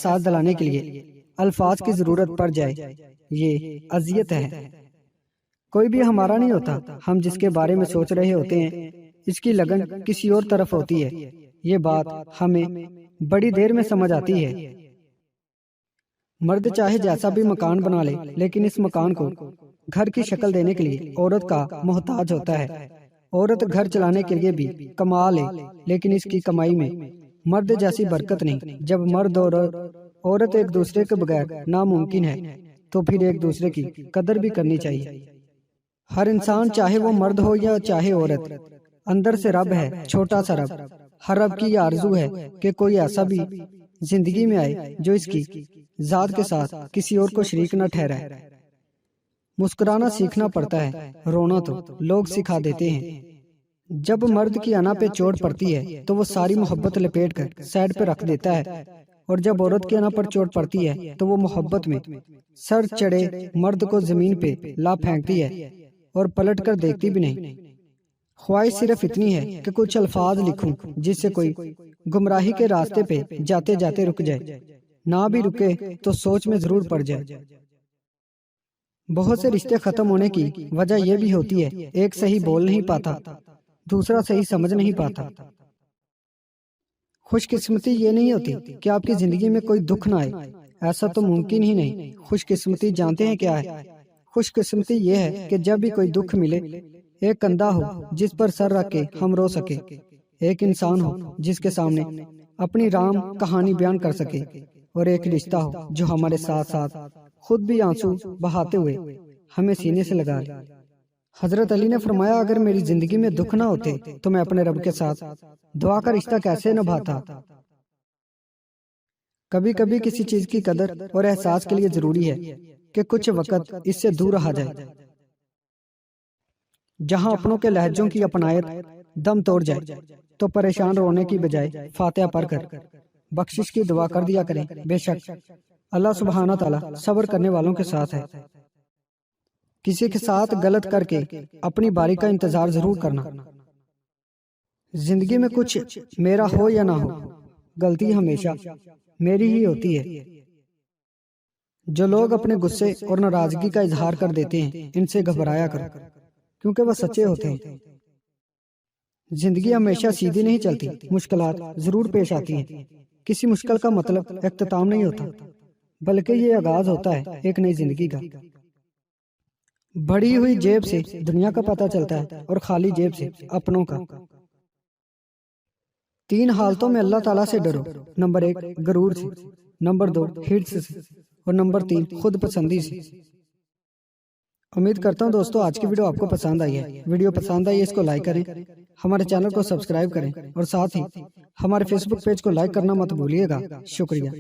احساس دلانے کے لیے الفاظ کی ضرورت پڑ جائے، یہ اذیت ہے۔ کوئی بھی ہمارا نہیں ہوتا، ہم جس کے بارے میں سوچ رہے ہوتے ہیں اس کی لگن کسی اور طرف ہوتی ہے۔ یہ بات ہمیں بڑی دیر میں سمجھ آتی ہے۔ مرد چاہے جیسا بھی مکان بنا لے، لیکن اس مکان کو گھر کی شکل دینے کے لیے عورت کا محتاج ہوتا ہے۔ عورت گھر چلانے کے لیے بھی کما لے، لیکن اس کی کمائی میں مرد جیسی برکت نہیں۔ جب مرد اور عورت ایک دوسرے کے بغیر ناممکن ہے تو پھر ایک دوسرے کی قدر بھی کرنی چاہیے۔ ہر انسان چاہے وہ مرد ہو یا چاہے عورت، اندر سے رب ہے، چھوٹا سا رب۔ ہر رب کی یہ آرزو ہے کہ کوئی ایسا بھی زندگی میں آئے جو اس کی ذات کے ساتھ کسی اور کو شریک نہ ٹھہرائے۔ مسکرانا سیکھنا پڑتا ہے، رونا تو لوگ سکھا دیتے ہیں۔ جب مرد کی انا پہ چوٹ پڑتی ہے تو وہ ساری محبت لپیٹ کر سائڈ پہ رکھ دیتا ہے، اور جب عورت کی انا پر چوٹ پڑتی ہے تو وہ محبت میں سر چڑھے مرد کو زمین پہ لا پھینکتی ہے اور پلٹ کر دیکھتی بھی نہیں۔ خواہش صرف اتنی ہے کہ کچھ الفاظ لکھوں جس سے کوئی گمراہی کے راستے پہ جاتے جاتے رک جائے، نہ بھی رکے تو سوچ میں ضرور پڑ جائے۔ بہت سے رشتے ختم ہونے کی وجہ یہ بھی ہوتی ہے، ایک صحیح بول نہیں پاتا، دوسرا صحیح سمجھ نہیں پاتا۔ خوش قسمتی یہ نہیں ہوتی کہ آپ کی زندگی میں کوئی دکھ نہ آئے، ایسا تو ممکن ہی نہیں۔ خوش قسمتی جانتے ہیں کیا ہے؟ خوش قسمتی یہ ہے کہ جب بھی کوئی دکھ ملے، ایک کندھا ہو جس پر سر رکھ کے ہم رو سکے، ایک انسان ہو جس کے سامنے اپنی رام کہانی بیان کر سکے، اور ایک رشتہ ہو جو ہمارے ساتھ ساتھ خود بھی آنسو بہاتے ہوئے ہمیں سینے سے لگا لے۔ حضرت علی نے فرمایا، اگر میری زندگی میں دکھ نہ ہوتے تو میں اپنے رب کے ساتھ دعا کا رشتہ کیسے نبھاتا۔ کبھی کبھی کسی چیز کی قدر اور احساس کے لیے ضروری ہے کہ کچھ وقت اس سے دور رہا جائے۔ جہاں اپنوں کے لہجوں کی اپنائیت دم توڑ جائے تو پریشان رونے کی بجائے فاتحہ پڑھ کر بخشش کی دعا کر دیا کریں۔ بے شک اللہ سبحانہ تعالیٰ صبر کرنے والوں کے ساتھ ہے۔ کسی کے ساتھ غلط کر کے اپنی باری کا انتظار ضرور کرنا۔ زندگی میں کچھ میرا ہو یا نہ ہو، غلطی ہمیشہ میری ہی ہوتی ہے۔ جو لوگ اپنے غصے اور ناراضگی کا اظہار کر دیتے ہیں، ان سے گھبرایا کرو، کیونکہ وہ سچے ہوتے ہیں۔ زندگی ہمیشہ سیدھی نہیں چلتی، مشکلات ضرور پیش آتی ہیں۔ کسی مشکل کا مطلب اختتام نہیں ہوتا، بلکہ یہ آغاز ہوتا ہے ایک نئی زندگی کا۔ بڑھی ہوئی جیب سے دنیا کا پتہ چلتا ہے اور خالی جیب سے اپنوں کا۔ 3 حالتوں میں اللہ تعالیٰ سے ڈرو۔ نمبر 1 غرور سے، نمبر 2 حرص سے، اور نمبر 3 خود پسندی سے۔ امید کرتا ہوں دوستو آج کی ویڈیو آپ کو پسند آئی ہے۔ ویڈیو پسند آئی ہے اس کو لائک کریں، ہمارے چینل کو سبسکرائب کریں، اور ساتھ ہی ہمارے فیس بک پیج کو لائک کرنا مت بھولیے گا۔ شکریہ۔